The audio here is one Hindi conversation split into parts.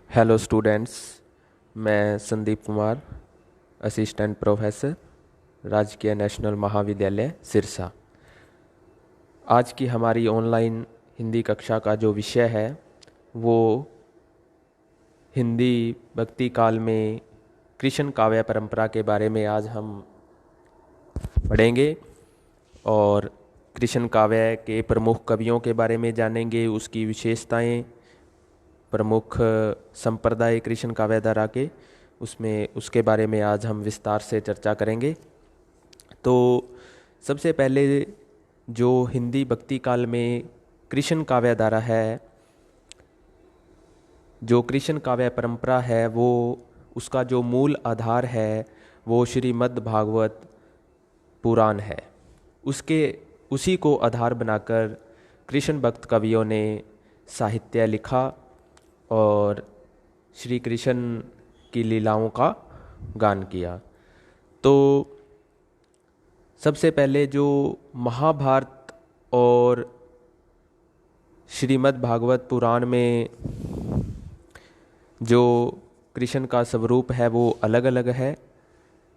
Hello students. मैं संदीप कुमार, असिस्टेंट प्रोफेसर, राजकीय नेशनल महाविद्यालय सिरसा। आज की हमारी ऑनलाइन हिंदी कक्षा का जो विषय है वो हिंदी भक्ति काल में कृष्ण काव्य परंपरा के बारे में आज हम पढ़ेंगे और कृष्ण काव्य के प्रमुख कवियों के बारे में जानेंगे, उसकी विशेषताएं, प्रमुख संप्रदाय कृष्ण काव्यधारा के उसके बारे में आज हम विस्तार से चर्चा करेंगे। तो सबसे पहले जो हिंदी भक्ति काल में कृष्ण काव्यधारा है, जो कृष्ण काव्य परंपरा है, वो उसका जो मूल आधार है वो श्रीमद् भागवत पुराण है। उसी को आधार बनाकर कृष्ण भक्त कवियों ने साहित्य लिखा और श्री कृष्ण की लीलाओं का गान किया। तो सबसे पहले जो महाभारत और श्रीमद् भागवत पुराण में जो कृष्ण का स्वरूप है वो अलग अलग है।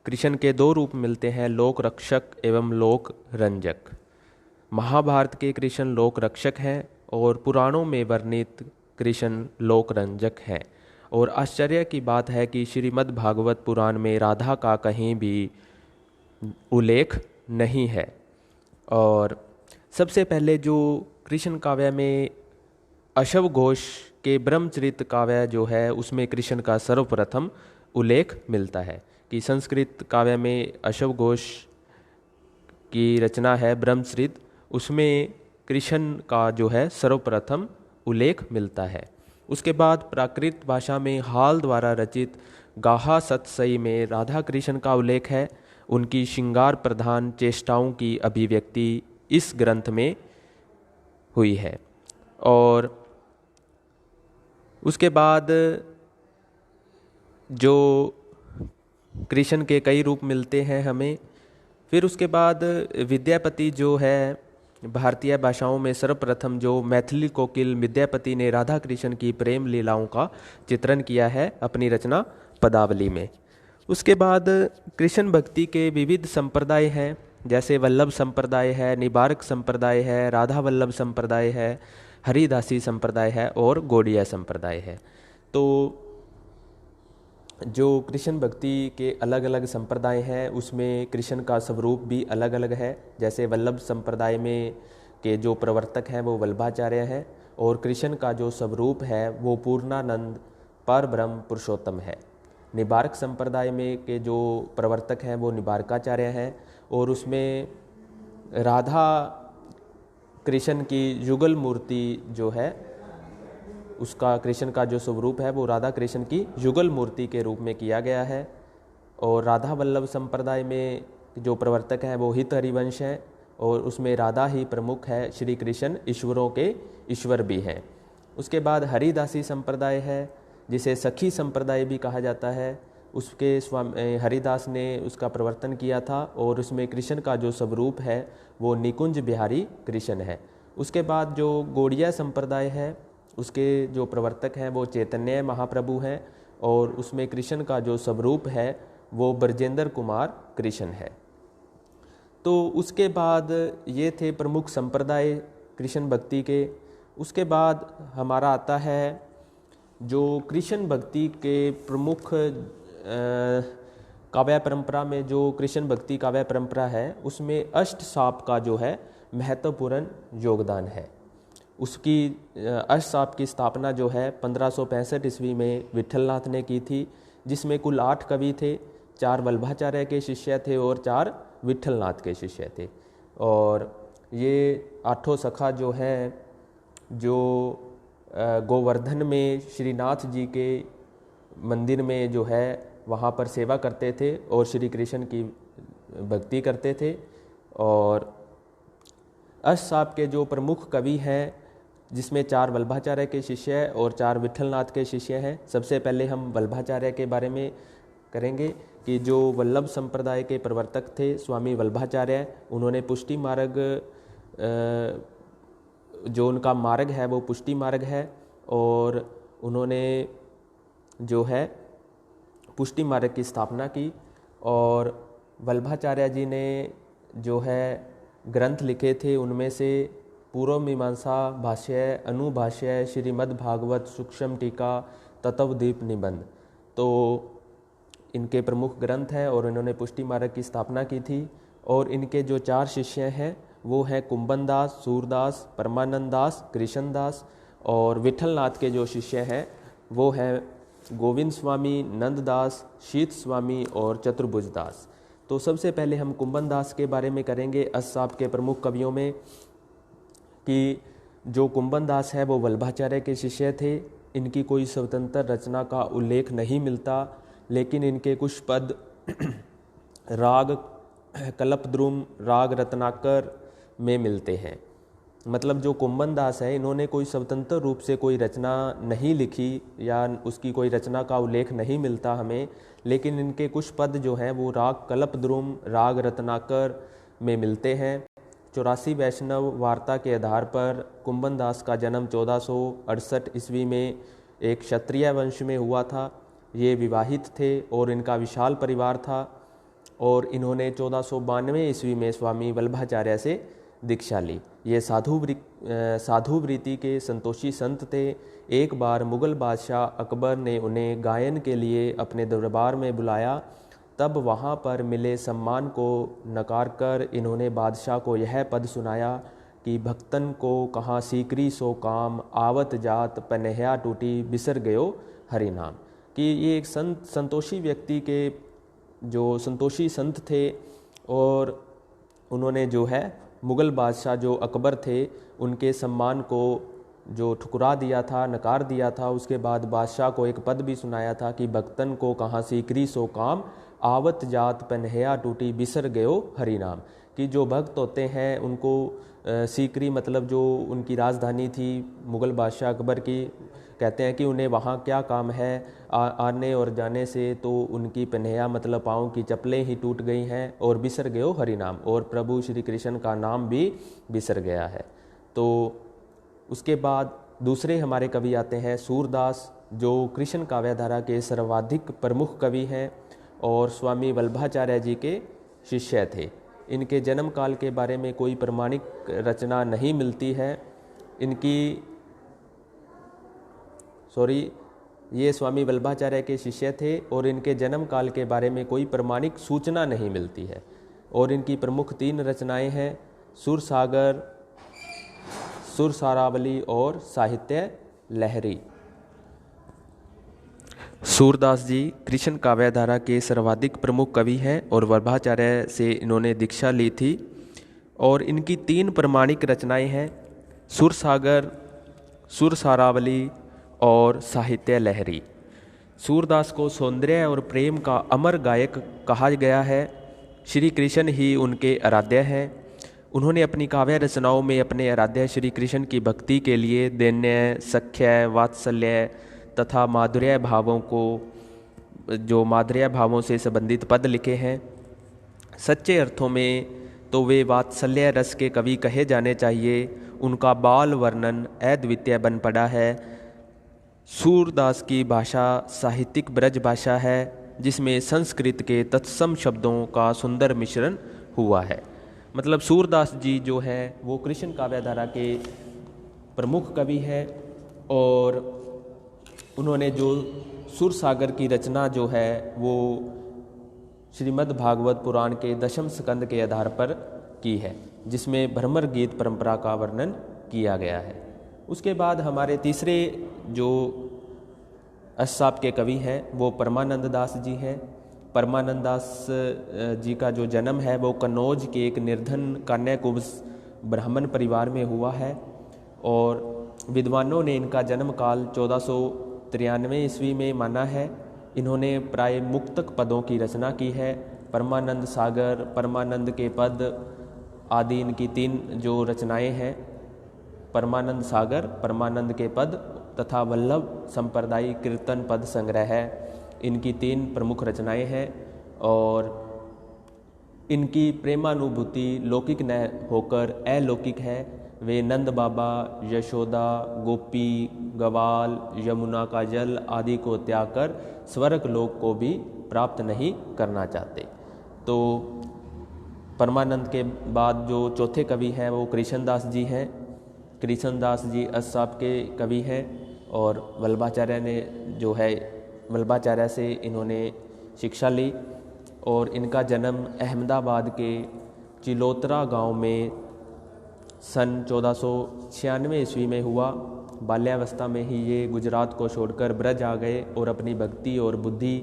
कृष्ण के दो रूप मिलते हैं, लोक रक्षक एवं लोक रंजक। महाभारत के कृष्ण लोक रक्षक हैं और पुराणों में वर्णित कृष्ण लोक रंजक हैं। और आश्चर्य की बात है कि श्रीमद् भागवत पुराण में राधा का कहीं भी उल्लेख नहीं है। और सबसे पहले जो कृष्ण काव्य में अश्व घोष के ब्रह्मचरित काव्य जो है उसमें कृष्ण का सर्वप्रथम उल्लेख मिलता है कि संस्कृत काव्य में अश्व घोष की रचना है ब्रह्मचरित, उसमें कृष्ण का जो है सर्वप्रथम उल्लेख मिलता है। उसके बाद प्राकृत भाषा में हाल द्वारा रचित गाहा सतसई में राधा कृष्ण का उल्लेख है। उनकी श्रृंगार प्रधान चेष्टाओं की अभिव्यक्ति इस ग्रंथ में हुई है। और उसके बाद जो कृष्ण के कई रूप मिलते हैं हमें। फिर उसके बाद विद्यापति जो है भारतीय भाषाओं में सर्वप्रथम जो मैथिली कोकिल विद्यापति ने राधा कृष्ण की प्रेम लीलाओं का चित्रण किया है अपनी रचना पदावली में। उसके बाद कृष्ण भक्ति के विविध संप्रदाय हैं, जैसे वल्लभ संप्रदाय है, निबारक संप्रदाय है, राधा वल्लभ संप्रदाय है, हरिदासी संप्रदाय है और गौड़िया संप्रदाय है। तो जो कृष्ण भक्ति के अलग अलग संप्रदाय हैं उसमें कृष्ण का स्वरूप भी अलग अलग है। जैसे वल्लभ संप्रदाय में के जो प्रवर्तक हैं वो वल्लभाचार्य हैं और कृष्ण का जो स्वरूप है वो पूर्णानंद परब्रह्म पुरुषोत्तम है। निबारक संप्रदाय में के जो प्रवर्तक हैं वो निबारकाचार्य हैं और उसमें राधा कृष्ण की युगल मूर्ति जो है उसका कृष्ण का जो स्वरूप है वो राधा कृष्ण की युगल मूर्ति के रूप में किया गया है। और राधा वल्लभ संप्रदाय में जो प्रवर्तक हैं वो हित हरिवंश हैं और उसमें राधा ही प्रमुख है, श्री कृष्ण ईश्वरों के ईश्वर भी हैं। उसके बाद हरिदासी संप्रदाय है जिसे सखी संप्रदाय भी कहा जाता है। उसके स्वामी हरिदास ने उसका प्रवर्तन किया था और उसमें कृष्ण का जो स्वरूप है वो निकुंज बिहारी कृष्ण है। उसके बाद जो गौड़िया संप्रदाय है उसके जो प्रवर्तक हैं वो चैतन्य महाप्रभु हैं और उसमें कृष्ण का जो स्वरूप है वो ब्रजेंद्र कुमार कृष्ण है। तो उसके बाद ये थे प्रमुख संप्रदाय कृष्ण भक्ति के। उसके बाद हमारा आता है जो कृष्ण भक्ति के प्रमुख काव्य परंपरा में जो कृष्ण भक्ति काव्य परंपरा है उसमें अष्ट साप का जो है महत्वपूर्ण योगदान है। उसकी अष्ट साप की स्थापना जो है 1565 ईस्वी में विट्ठलनाथ ने की थी, जिसमें कुल 8 कवि थे, 4 वल्लभाचार्य के शिष्य थे और 4 विट्ठलनाथ के शिष्य थे। और ये 8 सखा जो हैं जो गोवर्धन में श्रीनाथ जी के मंदिर में जो है वहाँ पर सेवा करते थे और श्री कृष्ण की भक्ति करते थे। और अष्ट साप के जो प्रमुख कवि हैं जिसमें 4 वल्लभाचार्य के शिष्य और 4 विट्ठलनाथ के शिष्य हैं। सबसे पहले हम वल्लभाचार्य के बारे में करेंगे कि जो वल्लभ संप्रदाय के प्रवर्तक थे स्वामी वल्लभाचार्य, उन्होंने पुष्टि मार्ग जो उनका मार्ग है वो पुष्टि मार्ग है और उन्होंने जो है पुष्टि मार्ग की स्थापना की। और वल्लभाचार्य जी ने जो है ग्रंथ लिखे थे, उनमें से पूर्व मीमांसा भाष्य, अनुभाष्य, श्रीमद् भागवत, सूक्ष्म टीका, तत्वदीप निबंध, तो इनके प्रमुख ग्रंथ हैं और इन्होंने पुष्टि मार्ग की स्थापना की थी। और इनके जो 4 शिष्य हैं वो हैं कुंभन दास, सूरदास, परमानंद दास, कृष्ण दास। और विठलनाथ के जो शिष्य हैं वो हैं गोविंद स्वामी, नंददास, शीत स्वामी और चतुर्भुज दास। तो सबसे पहले हम कुंभन दास के बारे में करेंगे, अष्टसाप के प्रमुख कवियों में, कि जो कुंभन दास है वो वल्लभाचार्य के शिष्य थे। इनकी कोई स्वतंत्र रचना का उल्लेख नहीं मिलता, लेकिन इनके कुछ पद राग कल्पद्रुम, राग रत्नाकर में मिलते हैं। मतलब जो कुंभन दास है, इन्होंने कोई स्वतंत्र रूप से कोई रचना नहीं लिखी या उसकी कोई रचना का उल्लेख नहीं मिलता हमें, लेकिन इनके कुछ पद जो हैं वो राग कल्पद्रुम, राग रत्नाकर में मिलते हैं। 84 वैष्णव वार्ता के आधार पर कुंभन दास का जन्म 1468 ईस्वी में एक क्षत्रिय वंश में हुआ था। ये विवाहित थे और इनका विशाल परिवार था और इन्होंने 1492 ईस्वी में स्वामी वल्लभाचार्य से दीक्षा ली। ये साधु वृत्ति के संतोषी संत थे। एक बार मुगल बादशाह अकबर ने उन्हें गायन के लिए अपने दरबार में बुलाया। तब वहाँ पर मिले सम्मान को नकार कर इन्होंने बादशाह को यह पद सुनाया कि भक्तन को कहाँ सीकरी सो काम, आवत जात पनह्या टूटी बिसर गयो हरि नाम। कि ये एक संतोषी व्यक्ति के जो संतोषी संत थे और उन्होंने जो है मुग़ल बादशाह जो अकबर थे उनके सम्मान को जो ठुकरा दिया था, नकार दिया था। उसके बाद बादशाह को एक पद भी सुनाया था कि भक्तन को कहाँ सीकरी सो काम, आवत जात पनह्या टूटी बिसर गयो हरि नाम। कि जो भक्त होते हैं उनको सीकरी मतलब जो उनकी राजधानी थी मुग़ल बादशाह अकबर की, कहते हैं कि उन्हें वहाँ क्या काम है आने और जाने से, तो उनकी पनह्या मतलब पाँव की चप्पलें ही टूट गई हैं और बिसर गयो हरि नाम, और प्रभु श्री कृष्ण का नाम भी बिसर गया है। तो उसके बाद दूसरे हमारे कवि आते हैं सूरदास, जो कृष्ण काव्यधारा के सर्वाधिक प्रमुख कवि हैं और स्वामी वल्लभाचार्य जी के शिष्य थे। इनके जन्म काल के बारे में कोई प्रमाणिक रचना नहीं मिलती है। ये स्वामी वल्लभाचार्य के शिष्य थे और इनके जन्म काल के बारे में कोई प्रमाणिक सूचना नहीं मिलती है। और इनकी प्रमुख 3 रचनाएं हैं, सुरसागर, सुरसारावली और साहित्य लहरी। सूरदास जी कृष्ण काव्यधारा के सर्वाधिक प्रमुख कवि हैं और वल्लभाचार्य से इन्होंने दीक्षा ली थी। और इनकी 3 प्रमाणिक रचनाएं हैं, सुरसागर, सुरसारावली और साहित्य लहरी। सूरदास को सौंदर्य और प्रेम का अमर गायक कहा गया है। श्री कृष्ण ही उनके आराध्य हैं। उन्होंने अपनी काव्य रचनाओं में अपने आराध्य श्री कृष्ण की भक्ति के लिए दैन्य, सख्य, वात्सल्य तथा माधुर्य भावों से संबंधित पद लिखे हैं। सच्चे अर्थों में तो वे वात्सल्य रस के कवि कहे जाने चाहिए। उनका बाल वर्णन अद्वितीय बन पड़ा है। सूरदास की भाषा साहित्यिक ब्रज भाषा है जिसमें संस्कृत के तत्सम शब्दों का सुंदर मिश्रण हुआ है। मतलब सूरदास जी जो है वो कृष्ण काव्यधारा के प्रमुख कवि है और उन्होंने जो सुरसागर की रचना जो है वो श्रीमद् भागवत पुराण के 10वें स्कंद के आधार पर की है, जिसमें भ्रमर गीत परंपरा का वर्णन किया गया है। उसके बाद हमारे तीसरे जो अष्टसाप के कवि हैं वो परमानंद दास जी हैं। परमानंद दास जी का जो जन्म है वो कन्नौज के एक निर्धन कन्याकुब्ज ब्राह्मण परिवार में हुआ है और विद्वानों ने इनका जन्म काल 1493 ईस्वी में माना है। इन्होंने प्राय मुक्तक पदों की रचना की है। परमानंद सागर, परमानंद के पद आदि इनकी 3 जो रचनाएं हैं, परमानंद सागर, परमानंद के पद तथा वल्लभ संप्रदायी कीर्तन पद संग्रह है, इनकी 3 प्रमुख रचनाएं हैं। और इनकी प्रेमानुभूति लौकिक न होकर अलौकिक है। वे नंद बाबा, यशोदा, गोपी, ग्वाल, यमुना का जल आदि को त्याग कर स्वर्ग लोक को भी प्राप्त नहीं करना चाहते। तो परमानंद के बाद जो चौथे कवि हैं वो कृष्णदास जी हैं। कृष्णदास जी असाप के कवि हैं और वल्लभाचार्य ने जो है वल्लभाचार्य से इन्होंने शिक्षा ली और इनका जन्म अहमदाबाद के चिलोत्रा गांव में सन 1496 ईस्वी में हुआ। बाल्यावस्था में ही ये गुजरात को छोड़कर ब्रज आ गए और अपनी भक्ति और बुद्धि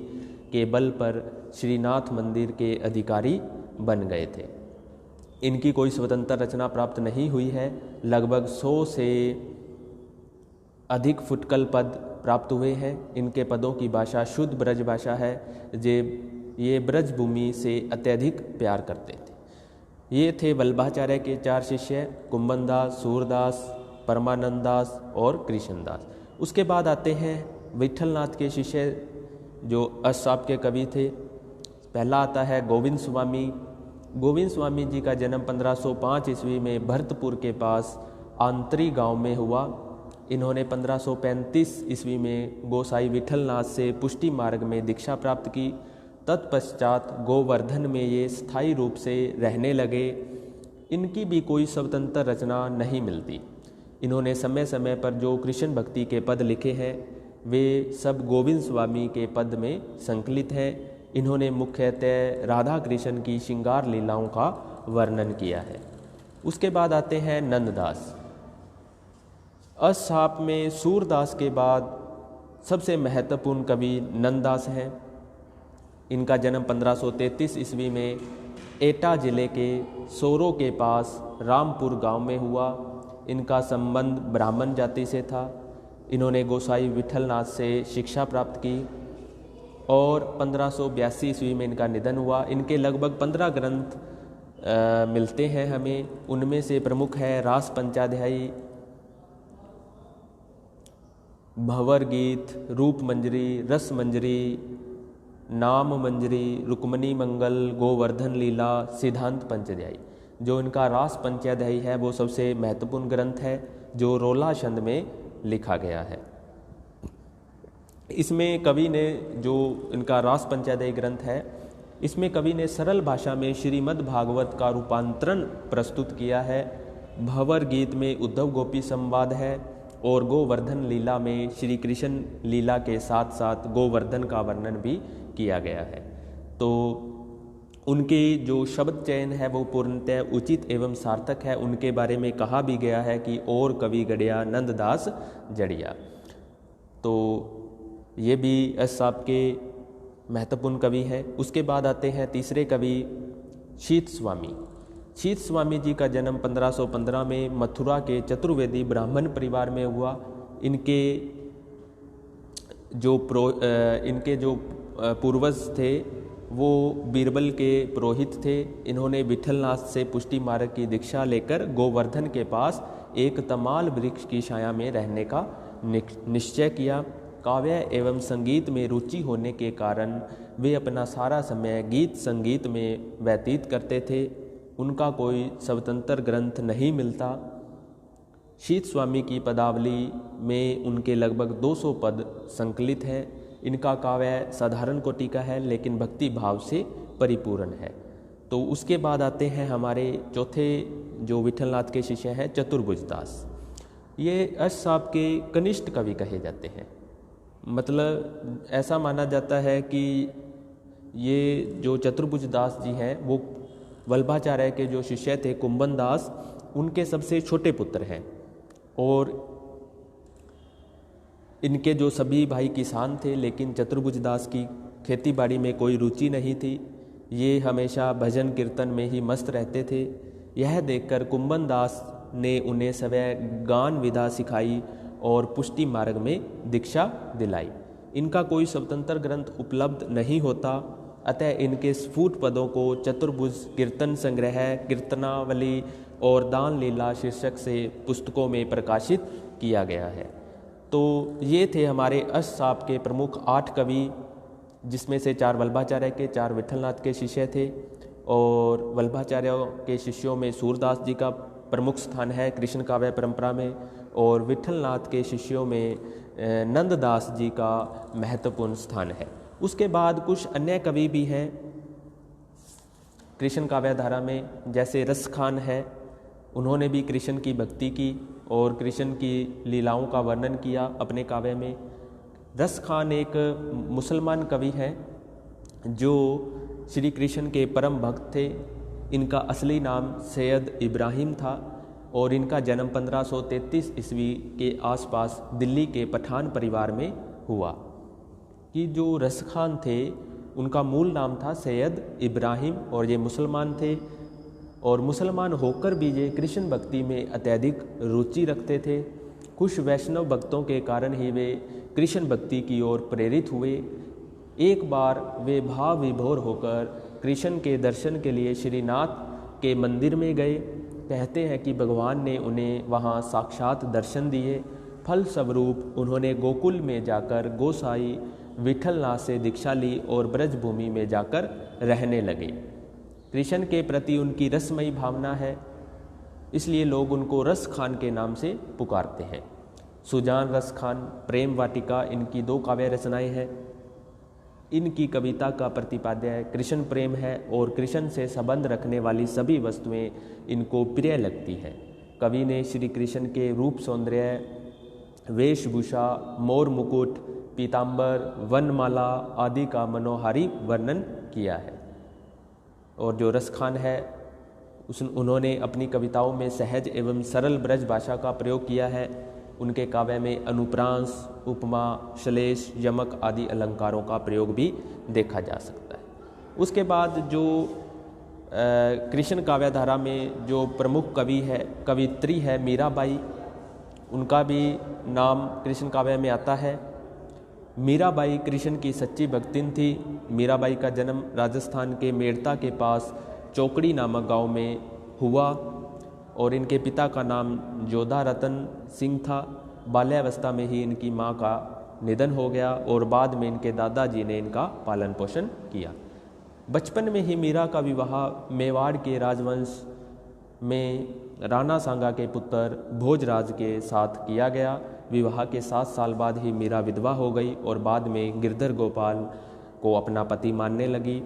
के बल पर श्रीनाथ मंदिर के अधिकारी बन गए थे। इनकी कोई स्वतंत्र रचना प्राप्त नहीं हुई है। लगभग 100 से अधिक फुटकल पद प्राप्त हुए हैं। इनके पदों की भाषा शुद्ध ब्रज भाषा है। ये ब्रज भूमि से अत्यधिक प्यार करते थे। ये थे वल्लभाचार्य के 4 शिष्य, कुंभनदास, सूरदास, परमानंददास और कृष्णदास। उसके बाद आते हैं विठलनाथ के शिष्य जो असाप के कवि थे। पहला आता है गोविंद स्वामी। गोविंद स्वामी जी का जन्म 1505 ईस्वी में भरतपुर के पास आंतरी गांव में हुआ। इन्होंने 1535 ईस्वी में गोसाई विठलनाथ से पुष्टि मार्ग में दीक्षा प्राप्त की। तत्पश्चात गोवर्धन में ये स्थायी रूप से रहने लगे। इनकी भी कोई स्वतंत्र रचना नहीं मिलती। इन्होंने समय समय पर जो कृष्ण भक्ति के पद लिखे हैं वे सब गोविंद स्वामी के पद में संकलित हैं। इन्होंने मुख्यतः राधा कृष्ण की श्रृंगार लीलाओं का वर्णन किया है। उसके बाद आते हैं नंददास। असाप में सूरदास के बाद सबसे महत्वपूर्ण कवि नंददास हैं। इनका जन्म 1533 ईस्वी में एटा जिले के सोरो के पास रामपुर गांव में हुआ। इनका संबंध ब्राह्मण जाति से था। इन्होंने गोसाई विठलनाथ से शिक्षा प्राप्त की और 1582 ईस्वी में इनका निधन हुआ। इनके लगभग 15 ग्रंथ मिलते हैं हमें। उनमें से प्रमुख है रास पंचाध्यायी, भंवर गीत, रूप मंजरी, रस मंजरी, नाम मंजरी, रुक्मणी मंगल, गोवर्धन लीला, सिद्धांत पंचाध्यायी। जो इनका रास पंचाध्यायी है वो सबसे महत्वपूर्ण ग्रंथ है जो रोला छंद में लिखा गया है। इसमें कवि ने जो इनका रास पंचाध्यायी ग्रंथ है इसमें कवि ने सरल भाषा में श्रीमद् भागवत का रूपांतरण प्रस्तुत किया है। भंवर गीत में उद्धव गोपी संवाद है और गोवर्धन लीला में श्री कृष्ण लीला के साथ साथ गोवर्धन का वर्णन भी किया गया है। तो उनके जो शब्द चयन है वो पूर्णतः उचित एवं सार्थक है। उनके बारे में कहा भी गया है कि और कवि गढ़िया नंददास जड़िया। तो ये भी असाप के महत्वपूर्ण कवि हैं। उसके बाद आते हैं तीसरे कवि शीत स्वामी। शीत स्वामी जी का जन्म 1515 में मथुरा के चतुर्वेदी ब्राह्मण परिवार में हुआ। इनके जो पूर्वज थे वो बीरबल के पुरोहित थे। इन्होंने विठलनाथ से पुष्टि मार्ग की दीक्षा लेकर गोवर्धन के पास एक तमाल वृक्ष की छाया में रहने का निश्चय किया। काव्य एवं संगीत में रुचि होने के कारण वे अपना सारा समय गीत संगीत में व्यतीत करते थे। उनका कोई स्वतंत्र ग्रंथ नहीं मिलता। शीत स्वामी की पदावली में उनके लगभग 200 पद संकलित हैं। इनका काव्य साधारण कोटि का है लेकिन भक्ति भाव से परिपूर्ण है। तो उसके बाद आते हैं हमारे चौथे जो विठलनाथ के शिष्य हैं चतुर्भुजदास। ये असाप के कनिष्ठ कवि कहे जाते हैं। मतलब ऐसा माना जाता है कि ये जो चतुर्भुजदास जी हैं वो वल्लभाचार्य के जो शिष्य थे कुंभनदास उनके सबसे छोटे पुत्र हैं और इनके जो सभी भाई किसान थे लेकिन चतुर्भुजदास की खेतीबाड़ी में कोई रुचि नहीं थी। ये हमेशा भजन कीर्तन में ही मस्त रहते थे। यह देखकर कुंभनदास ने उन्हें स्वयं गान विधा सिखाई और पुष्टि मार्ग में दीक्षा दिलाई। इनका कोई स्वतंत्र ग्रंथ उपलब्ध नहीं होता, अतः इनके स्फुट पदों को चतुर्भुज कीर्तन संग्रह, कीर्तनावली और दान लीला शीर्षक से पुस्तकों में प्रकाशित किया गया है। तो ये थे हमारे असाप के प्रमुख 8 कवि, जिसमें से 4 वल्लभाचार्य के, 4 विठलनाथ के शिष्य थे और वल्लभाचार्य के शिष्यों में सूरदास जी का प्रमुख स्थान है कृष्ण काव्य परंपरा में, और विठलनाथ के शिष्यों में नंददास जी का महत्वपूर्ण स्थान है। उसके बाद कुछ अन्य कवि भी हैं कृष्ण काव्य धारा में, जैसे रसखान है, उन्होंने भी कृष्ण की भक्ति की और कृष्ण की लीलाओं का वर्णन किया अपने काव्य में। रसखान एक मुसलमान कवि है जो श्री कृष्ण के परम भक्त थे। इनका असली नाम सैयद इब्राहिम था और इनका जन्म 1533 ईस्वी के आसपास दिल्ली के पठान परिवार में हुआ। कि जो रसखान थे उनका मूल नाम था सैयद इब्राहिम और ये मुसलमान थे, और मुसलमान होकर भी ये कृष्ण भक्ति में अत्यधिक रुचि रखते थे। कुछ वैष्णव भक्तों के कारण ही वे कृष्ण भक्ति की ओर प्रेरित हुए। एक बार वे भाव विभोर होकर कृष्ण के दर्शन के लिए श्रीनाथ के मंदिर में गए। कहते हैं कि भगवान ने उन्हें वहां साक्षात दर्शन दिए। फलस्वरूप उन्होंने गोकुल में जाकर गोसाई विठलनाथ से दीक्षा ली और ब्रजभूमि में जाकर रहने लगे। कृष्ण के प्रति उनकी रसमयी भावना है, इसलिए लोग उनको रसखान के नाम से पुकारते हैं। सुजान रसखान, प्रेम वाटिका इनकी 2 काव्य रचनाएं हैं। इनकी कविता का प्रतिपाद्य कृष्ण प्रेम है और कृष्ण से संबंध रखने वाली सभी वस्तुएं इनको प्रिय लगती हैं। कवि ने श्री कृष्ण के रूप, सौंदर्य, वेशभूषा, मोर मुकुट, पीताम्बर, वनमाला आदि का मनोहारी वर्णन किया है। और जो रसखान है उन्होंने अपनी कविताओं में सहज एवं सरल ब्रज भाषा का प्रयोग किया है। उनके काव्य में अनुप्रांस, उपमा, श्लेष, यमक आदि अलंकारों का प्रयोग भी देखा जा सकता है। उसके बाद जो कृष्ण काव्य धारा में जो प्रमुख कवि है, कवित्री है मीराबाई, उनका भी नाम कृष्ण काव्य में आता है। मीराबाई कृष्ण की सच्ची भक्तिन थी। मीराबाई का जन्म राजस्थान के मेड़ता के पास चौकड़ी नामक गांव में हुआ और इनके पिता का नाम जोधा रतन सिंह था। बाल्यावस्था में ही इनकी मां का निधन हो गया और बाद में इनके दादाजी ने इनका पालन पोषण किया। बचपन में ही मीरा का विवाह मेवाड़ के राजवंश में राणा सांगा के पुत्र भोजराज के साथ किया गया। विवाह के 7 साल बाद ही मीरा विधवा हो गई और बाद में गिरधर गोपाल को अपना पति मानने लगी।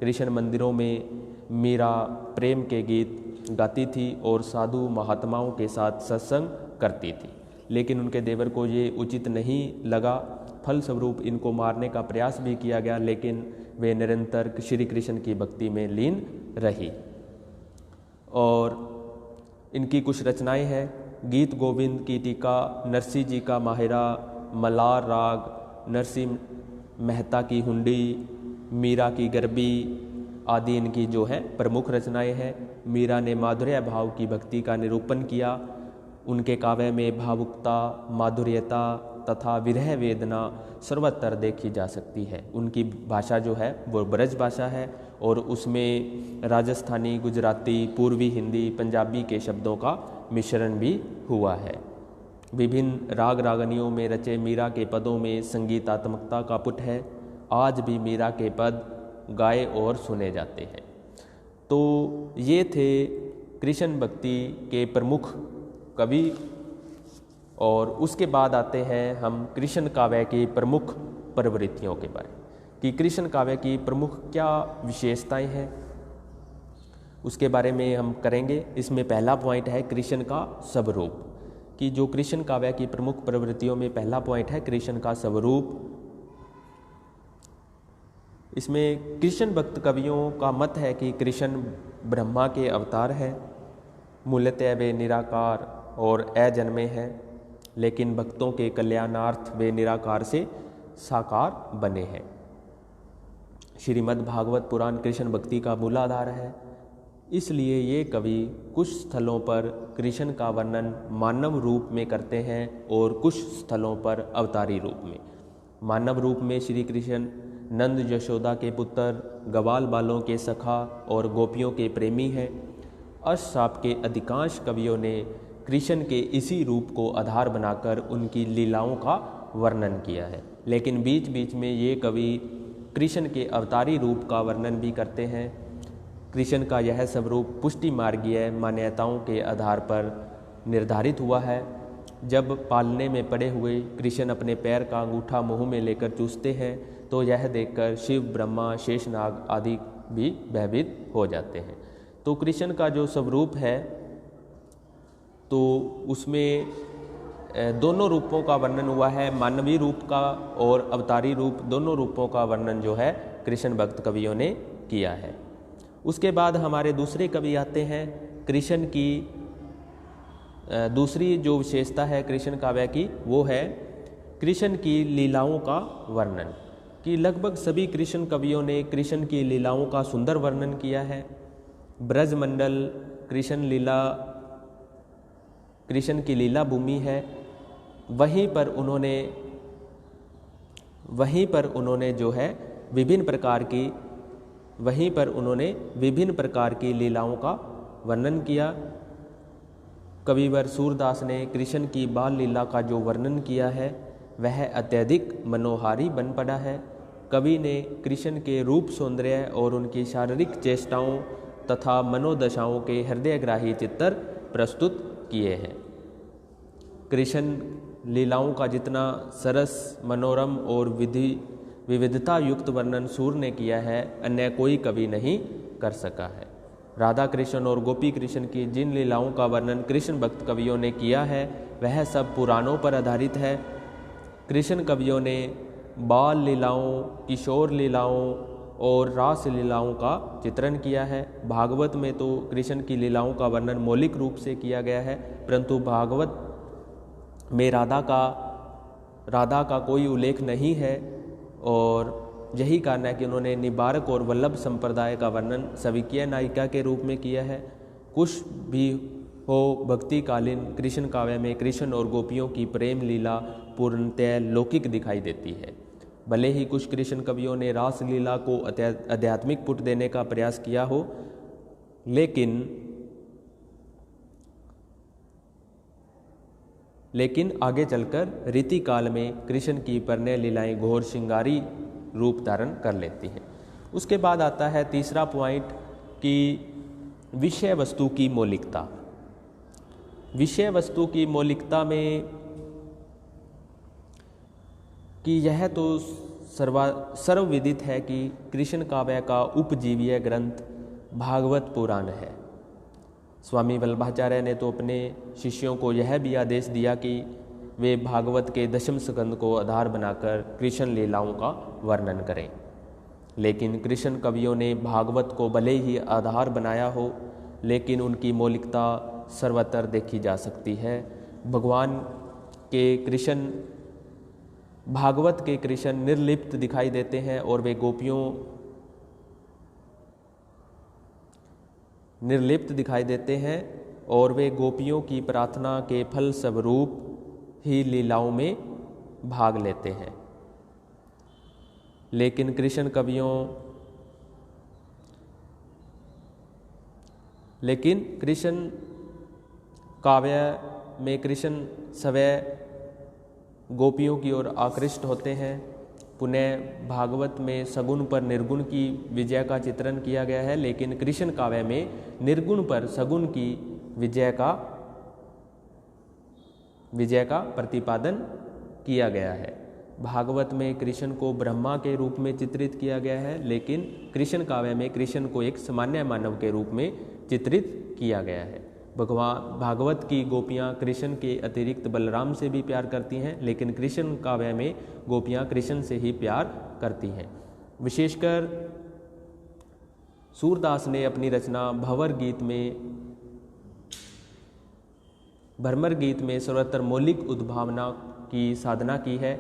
कृष्ण मंदिरों में मीरा प्रेम के गीत गाती थी और साधु महात्माओं के साथ सत्संग करती थी, लेकिन उनके देवर को ये उचित नहीं लगा। फलस्वरूप इनको मारने का प्रयास भी किया गया, लेकिन वे निरंतर श्री कृष्ण की भक्ति में लीन रही। और इनकी कुछ रचनाएं हैं। गीत गोविंद की टीका, नरसिंह जी का माहिरा, मलार राग, नरसिंह मेहता की हुंडी, मीरा की गरबी आदि इनकी जो है प्रमुख रचनाएं हैं। मीरा ने माधुर्य भाव की भक्ति का निरूपण किया। उनके काव्य में भावुकता, माधुर्यता तथा विरह वेदना सर्वत्र देखी जा सकती है। उनकी भाषा जो है वो ब्रज भाषा है और उसमें राजस्थानी, गुजराती, पूर्वी हिंदी, पंजाबी के शब्दों का मिश्रण भी हुआ है। विभिन्न राग रागनियों में रचे मीरा के पदों में संगीतात्मकता का पुट है। आज भी मीरा के पद गाए और सुने जाते हैं। तो ये थे कृष्ण भक्ति के प्रमुख कवि। और उसके बाद आते हैं हम कृष्ण काव्य की प्रमुख प्रवृत्तियों के बारे कि कृष्ण काव्य की प्रमुख क्या विशेषताएं हैं, उसके बारे में हम करेंगे। इसमें पहला पॉइंट है कृष्ण का स्वरूप, कि जो कृष्ण काव्य की प्रमुख प्रवृत्तियों में पहला पॉइंट है कृष्ण का स्वरूप। इसमें कृष्ण भक्त कवियों का मत है कि कृष्ण ब्रह्मा के अवतार है। मूलतः वे निराकार और अजन्मे हैं, लेकिन भक्तों के कल्याणार्थ वे निराकार से साकार बने हैं। श्रीमद् भागवत पुराण कृष्ण भक्ति का मूलाधार है, इसलिए ये कवि कुछ स्थलों पर कृष्ण का वर्णन मानव रूप में करते हैं और कुछ स्थलों पर अवतारी रूप में। मानव रूप में श्री कृष्ण नंद यशोदा के पुत्र, ग्वाल बालों के सखा और गोपियों के प्रेमी हैं। अष्टसाप के अधिकांश कवियों ने कृष्ण के इसी रूप को आधार बनाकर उनकी लीलाओं का वर्णन किया है, लेकिन बीच बीच में ये कवि कृष्ण के अवतारी रूप का वर्णन भी करते हैं। कृष्ण का यह स्वरूप पुष्टि मार्गीय मान्यताओं के आधार पर निर्धारित हुआ है। जब पालने में पड़े हुए कृष्ण अपने पैर का अंगूठा मुंह में लेकर चूसते हैं तो यह देखकर शिव, ब्रह्मा, शेषनाग आदि भी भयभीत हो जाते हैं। तो कृष्ण का जो स्वरूप है तो उसमें दोनों रूपों का वर्णन हुआ है, मानवीय रूप का और अवतारी रूप, दोनों रूपों का वर्णन जो है कृष्ण भक्त कवियों ने किया है। उसके बाद हमारे दूसरे कवि आते हैं। कृष्ण की दूसरी जो विशेषता है कृष्ण काव्य की वो है कृष्ण की लीलाओं का वर्णन, कि लगभग सभी कृष्ण कवियों ने कृष्ण की लीलाओं का सुंदर वर्णन किया है। ब्रजमंडल कृष्ण की लीला भूमि है। वहीं पर उन्होंने जो है विभिन्न प्रकार की लीलाओं का वर्णन किया। कविवर सूरदास ने कृष्ण की बाल लीला का जो वर्णन किया है वह अत्यधिक मनोहारी बन पड़ा है। कवि ने कृष्ण के रूप, सौंदर्य और उनकी शारीरिक चेष्टाओं तथा मनोदशाओं के हृदयग्राही चित्र प्रस्तुत किए हैं। कृष्ण लीलाओं का जितना सरस, मनोरम और विविधता युक्त वर्णन सूर ने किया है, अन्य कोई कवि नहीं कर सका है। राधा कृष्ण और गोपी कृष्ण की जिन लीलाओं का वर्णन कृष्ण भक्त कवियों ने किया है वह सब पुराणों पर आधारित है। कृष्ण कवियों ने बाल लीलाओं, किशोर लीलाओं और रास लीलाओं का चित्रण किया है। भागवत में तो कृष्ण की लीलाओं का वर्णन मौलिक रूप से किया गया है, परंतु भागवत में राधा का कोई उल्लेख नहीं है और यही कारण है कि उन्होंने निबारक और वल्लभ संप्रदाय का वर्णन सविकीय नायिका के रूप में किया है। कुछ भी हो, भक्तिकालीन कृष्ण काव्य में कृष्ण और गोपियों की प्रेम लीला पूर्णतः लौकिक दिखाई देती है। भले ही कुछ कृष्ण कवियों ने रास लीला को आध्यात्मिक पुट देने का प्रयास किया हो, लेकिन आगे चलकर रीति काल में कृष्ण की प्रणय लीलाएं घोर श्रृंगारी रूप धारण कर लेती हैं। उसके बाद आता है तीसरा पॉइंट कि विषय वस्तु की मौलिकता। विषय वस्तु की मौलिकता में कि यह तो सर्वविदित है कि कृष्ण काव्य का उपजीव्य ग्रंथ भागवत पुराण है। स्वामी वल्लभाचार्य ने तो अपने शिष्यों को यह भी आदेश दिया कि वे भागवत के दशम स्कंद को आधार बनाकर कृष्ण लीलाओं का वर्णन करें। लेकिन कृष्ण कवियों ने भागवत को भले ही आधार बनाया हो, लेकिन उनकी मौलिकता सर्वत्र देखी जा सकती है। भागवत के कृष्ण निर्लिप्त दिखाई देते हैं और वे गोपियों की प्रार्थना के फल स्वरूप ही लीलाओं में भाग लेते हैं। लेकिन कृष्ण काव्य में कृष्ण स्वयं गोपियों की ओर आकृष्ट होते हैं। पुनः भागवत में सगुण पर निर्गुण की विजय का चित्रण किया गया है, लेकिन कृष्ण काव्य में निर्गुण पर सगुण की विजय का प्रतिपादन किया गया है। भागवत में कृष्ण को ब्रह्मा के रूप में चित्रित किया गया है, लेकिन कृष्ण काव्य में कृष्ण को एक सामान्य मानव के रूप में चित्रित किया गया है। भागवत की गोपियाँ कृष्ण के अतिरिक्त बलराम से भी प्यार करती हैं, लेकिन कृष्ण काव्य में गोपियाँ कृष्ण से ही प्यार करती हैं। विशेषकर सूरदास ने अपनी रचना भ्रमर गीत में सर्वत्र मौलिक उद्भावना की साधना की है।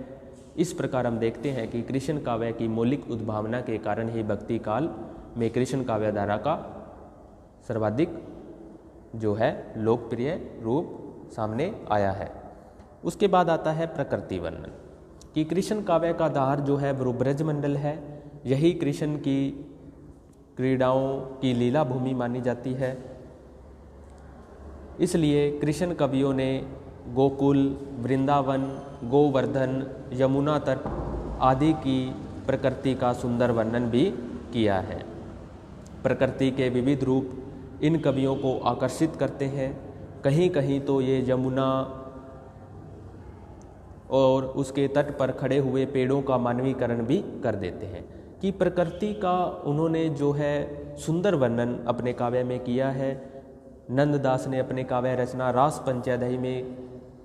इस प्रकार हम देखते हैं कि कृष्ण काव्य की मौलिक उद्भावना के कारण ही भक्ति काल में कृष्ण काव्य धारा का सर्वाधिक जो है लोकप्रिय रूप सामने आया है। उसके बाद आता है प्रकृति वर्णन, कि कृष्ण काव्य का आधार जो है वो ब्रजमंडल है। यही कृष्ण की क्रीड़ाओं की लीला भूमि मानी जाती है। इसलिए कृष्ण कवियों ने गोकुल, वृंदावन, गोवर्धन, यमुना तट आदि की प्रकृति का सुंदर वर्णन भी किया है। प्रकृति के विविध रूप इन कवियों को आकर्षित करते हैं। कहीं कहीं तो ये यमुना और उसके तट पर खड़े हुए पेड़ों का मानवीकरण भी कर देते हैं कि प्रकृति का उन्होंने जो है सुंदर वर्णन अपने काव्य में किया है। नंददास ने अपने काव्य रचना रास पंचदशी में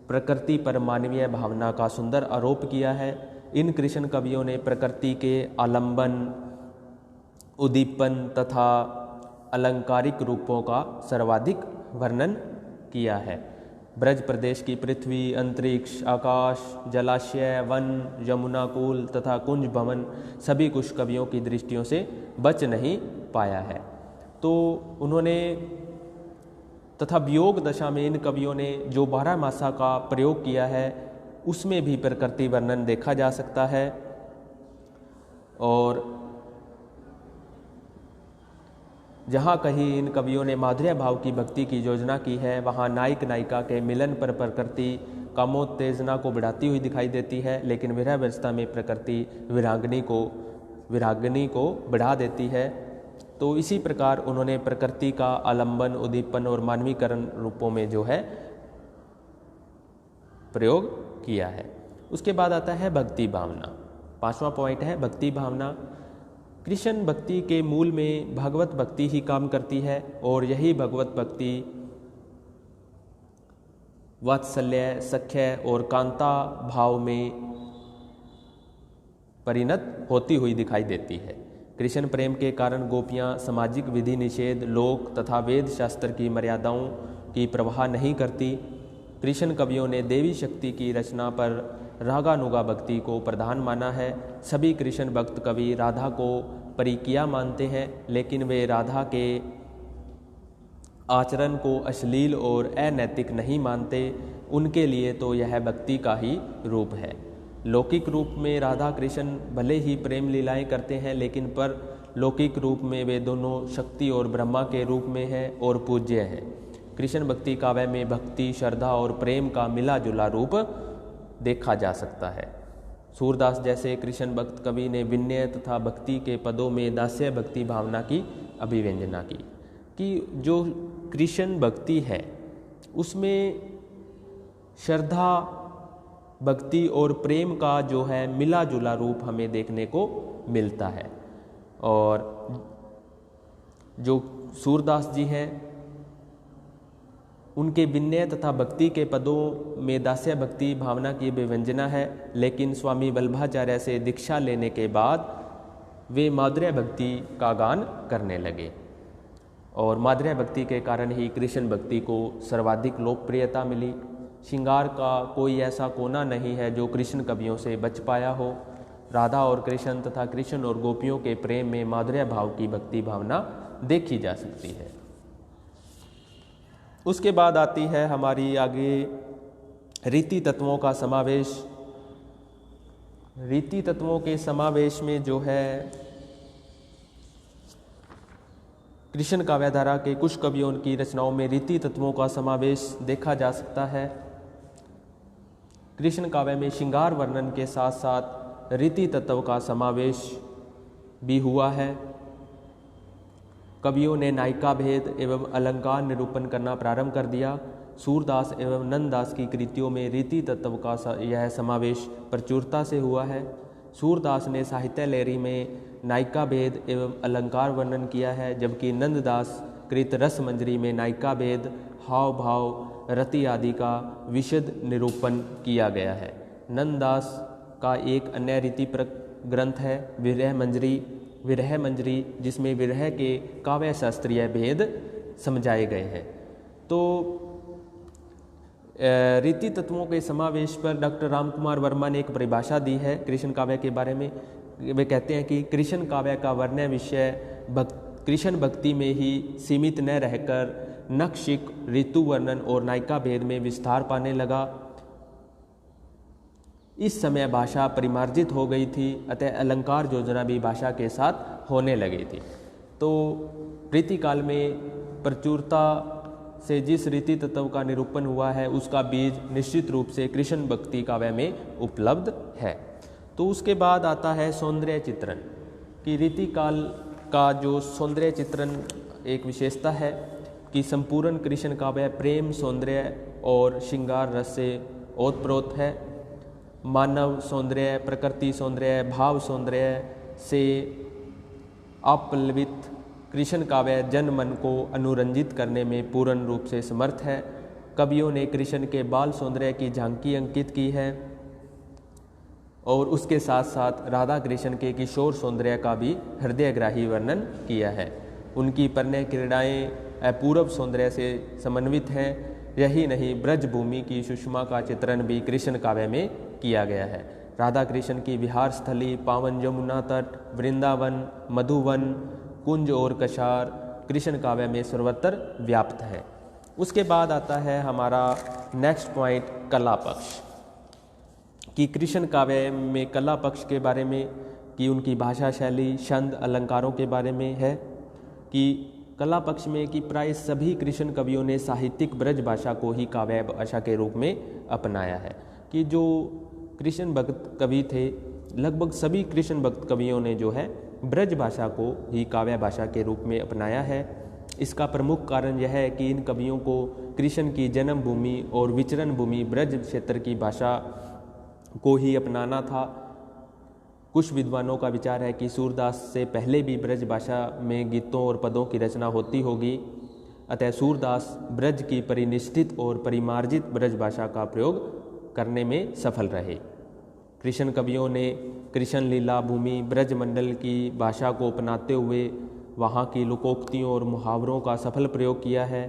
प्रकृति पर मानवीय भावना का सुंदर आरोप किया है। इन कृष्ण कवियों ने प्रकृति के आलंबन, उद्दीपन तथा अलंकारिक रूपों का सर्वाधिक वर्णन किया है। ब्रज प्रदेश की पृथ्वी, अंतरिक्ष, आकाश, जलाशय, वन, यमुना कूल तथा कुंज भवन सभी कुछ कवियों की दृष्टियों से बच नहीं पाया है। तो उन्होंने तथा वियोग दशा में इन कवियों ने जो 12 मासा का प्रयोग किया है उसमें भी प्रकृति वर्णन देखा जा सकता है। और जहाँ कहीं इन कवियों ने माधुर्य भाव की भक्ति की योजना की है, वहाँ नायक नायिका के मिलन पर प्रकृति कामोत्तेजना को बढ़ाती हुई दिखाई देती है, लेकिन विरह अवस्था में प्रकृति विरागिनी को बढ़ा देती है। तो इसी प्रकार उन्होंने प्रकृति का आलंबन, उद्दीपन और मानवीकरण रूपों में जो है प्रयोग किया है। उसके बाद आता है भक्ति भावना। 5वां पॉइंट है भक्ति भावना। कृष्ण भक्ति के मूल में भगवत भक्ति ही काम करती है और यही भगवत भक्ति वात्सल्य, सख्य और कांता भाव में परिणत होती हुई दिखाई देती है। कृष्ण प्रेम के कारण गोपियां सामाजिक विधि निषेध, लोक तथा वेद शास्त्र की मर्यादाओं की परवाह नहीं करती। कृष्ण कवियों ने देवी शक्ति की रचना पर रागानुगा भक्ति को प्रधान माना है। सभी कृष्ण भक्त कवि राधा को परिकिया मानते हैं, लेकिन वे राधा के आचरण को अश्लील और अनैतिक नहीं मानते। उनके लिए तो यह भक्ति का ही रूप है। लौकिक रूप में राधा कृष्ण भले ही प्रेम लीलाएं करते हैं, लेकिन पर लौकिक रूप में वे दोनों शक्ति और ब्रह्मा के रूप में हैं और पूज्य हैं। कृष्ण भक्ति काव्य में भक्ति, श्रद्धा और प्रेम का मिला जुला रूप देखा जा सकता है। सूरदास जैसे कृष्ण भक्त कवि ने विनय तथा भक्ति के पदों में दास्य भक्ति भावना की अभिव्यंजना की कि जो कृष्ण भक्ति है उसमें श्रद्धा, भक्ति और प्रेम का जो है मिला जुला रूप हमें देखने को मिलता है। और जो सूरदास जी हैं उनके विनय तथा भक्ति के पदों में दास्य भक्ति भावना की अभिव्यंजना है, लेकिन स्वामी वल्लभाचार्य से दीक्षा लेने के बाद वे माधुर्य भक्ति का गान करने लगे और माधुर्य भक्ति के कारण ही कृष्ण भक्ति को सर्वाधिक लोकप्रियता मिली। श्रृंगार का कोई ऐसा कोना नहीं है जो कृष्ण कवियों से बच पाया हो। राधा और कृष्ण तथा कृष्ण और गोपियों के प्रेम में माधुर्य भाव की भक्ति भावना देखी जा सकती है। उसके बाद आती है हमारी आगे रीति तत्वों का समावेश। रीति तत्वों के समावेश में जो है कृष्ण काव्यधारा के कुछ कवियों की रचनाओं में रीति तत्वों का समावेश देखा जा सकता है। कृष्ण काव्य में श्रृंगार वर्णन के साथ साथ रीति तत्व का समावेश भी हुआ है। कवियों ने नायिका भेद एवं अलंकार निरूपण करना प्रारंभ कर दिया। सूरदास एवं नंददास की कृतियों में रीति तत्व का यह समावेश प्रचुरता से हुआ है। सूरदास ने साहित्य लहरी में नायिका भेद एवं अलंकार वर्णन किया है, जबकि नंददास कृत रस मंजरी में नायिका भेद, हाव भाव, रति आदि का विशद निरूपण किया गया है। नंददास का एक अन्य रीतिपरक ग्रंथ है विरह मंजरी, जिसमें विरह के काव्य शास्त्रीय भेद समझाए गए हैं। तो रीति तत्वों के समावेश पर डॉक्टर रामकुमार वर्मा ने एक परिभाषा दी है कृष्ण काव्य के बारे में। वे कहते हैं कि कृष्ण काव्य का वर्ण्य विषय कृष्ण भक्ति में ही सीमित न रहकर नक्षिक, ऋतु वर्णन और नायिका भेद में विस्तार पाने लगा। इस समय भाषा परिमार्जित हो गई थी, अतः अलंकार योजना भी भाषा के साथ होने लगी थी। तो रीति काल में प्रचुरता से जिस रीति तत्व का निरूपण हुआ है उसका बीज निश्चित रूप से कृष्ण भक्ति काव्य में उपलब्ध है। तो उसके बाद आता है सौंदर्य चित्रण कि रीति काल का जो सौंदर्य चित्रण एक विशेषता है कि संपूर्ण कृष्ण काव्य प्रेम, सौंदर्य और श्रृंगार रस से ओतप्रोत है। मानव सौंदर्य, प्रकृति सौंदर्य, भाव सौंदर्य से अपल्लवित कृष्ण काव्य जन मन को अनुरंजित करने में पूर्ण रूप से समर्थ है। कवियों ने कृष्ण के बाल सौंदर्य की झांकी अंकित की है और उसके साथ साथ राधा कृष्ण के किशोर सौंदर्य का भी हृदयग्राही वर्णन किया है। उनकी परिणय क्रीड़ाएँ अपूर्व सौंदर्य से समन्वित हैं। यही नहीं, ब्रज भूमि की सुषमा का चित्रण भी कृष्ण काव्य में किया गया है। राधा कृष्ण की विहार स्थली, पावन यमुना तट, वृंदावन, मधुवन, कुंज और कशार कृष्ण काव्य में सर्वत्र व्याप्त है। उसके बाद आता है हमारा नेक्स्ट पॉइंट, कला पक्ष। कि कृष्ण काव्य में कला पक्ष के बारे में, कि उनकी भाषा शैली, छंद, अलंकारों के बारे में है। कि कला पक्ष में कि प्राय सभी कृष्ण कवियों ने साहित्यिक ब्रज भाषा को ही काव्य भाषा के रूप में अपनाया है। कि जो कृष्ण भक्त कवि थे, लगभग सभी कृष्ण भक्त कवियों ने जो है ब्रज भाषा को ही काव्य भाषा के रूप में अपनाया है। इसका प्रमुख कारण यह है कि इन कवियों को कृष्ण की जन्मभूमि और विचरण भूमि ब्रज क्षेत्र की भाषा को ही अपनाना था। कुछ विद्वानों का विचार है कि सूरदास से पहले भी ब्रज भाषा में गीतों और पदों की रचना होती होगी, अतः सूरदास ब्रज की परिनिष्ठित और परिमार्जित ब्रज भाषा का प्रयोग करने में सफल रहे। कृष्ण कवियों ने कृष्ण लीला भूमि ब्रज मंडल की भाषा को अपनाते हुए वहाँ की लोकोक्तियों और मुहावरों का सफल प्रयोग किया है।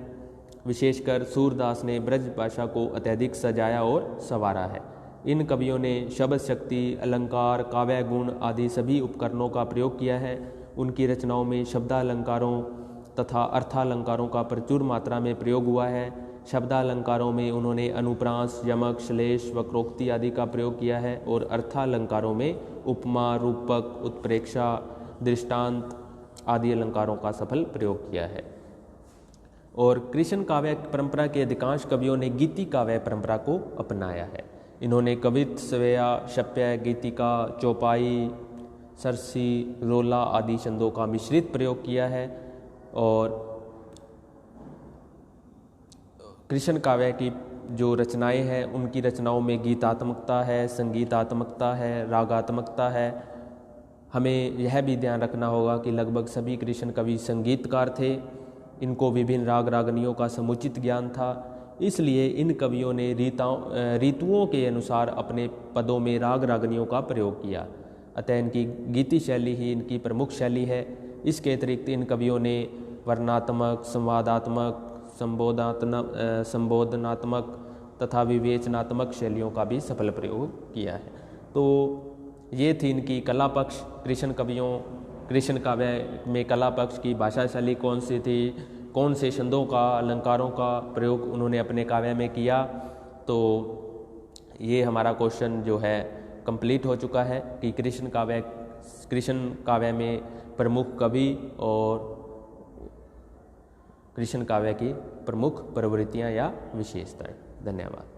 विशेषकर सूरदास ने ब्रज भाषा को अत्यधिक सजाया और संवारा है। इन कवियों ने शब्द शक्ति, अलंकार, काव्य गुण आदि सभी उपकरणों का प्रयोग किया है। उनकी रचनाओं में शब्दालंकारों तथा अर्थालंकारों का प्रचुर मात्रा में प्रयोग हुआ है। शब्दालंकारों में उन्होंने अनुप्रास, यमक, श्लेष, वक्रोक्ति आदि का प्रयोग किया है और अर्थालंकारों में उपमा, रूपक, उत्प्रेक्षा, दृष्टांत आदि अलंकारों का सफल प्रयोग किया है। और कृष्ण काव्य परंपरा के अधिकांश कवियों ने गीति काव्य परंपरा को अपनाया है। इन्होंने कवित्व, स्वेया, शप्य, गीतिका, चौपाई, सरसी, रोला आदि छंदों का मिश्रित प्रयोग किया है। और कृष्ण काव्य की जो रचनाएं हैं उनकी रचनाओं में गीतात्मकता है, संगीतात्मकता है, रागात्मकता है। हमें यह भी ध्यान रखना होगा कि लगभग सभी कृष्ण कवि संगीतकार थे। इनको विभिन्न राग रागनियों का समुचित ज्ञान था, इसलिए इन कवियों ने ऋतुओं के अनुसार अपने पदों में राग रागनियों का प्रयोग किया। अतः इनकी गीति शैली ही इनकी प्रमुख शैली है। इसके अतिरिक्त इन कवियों ने वर्णात्मक, संवादात्मक, संबोधनात्मक तथा विवेचनात्मक शैलियों का भी सफल प्रयोग किया है। तो ये थी इनकी कला पक्ष। कृष्ण काव्य में कला पक्ष की भाषा शैली कौन सी थी, कौन से छंदों का, अलंकारों का प्रयोग उन्होंने अपने काव्य में किया। तो ये हमारा क्वेश्चन जो है कंप्लीट हो चुका है कि कृष्ण काव्य में प्रमुख कवि और कृष्ण काव्य की प्रमुख प्रवृत्तियाँ या विशेषताएं। धन्यवाद।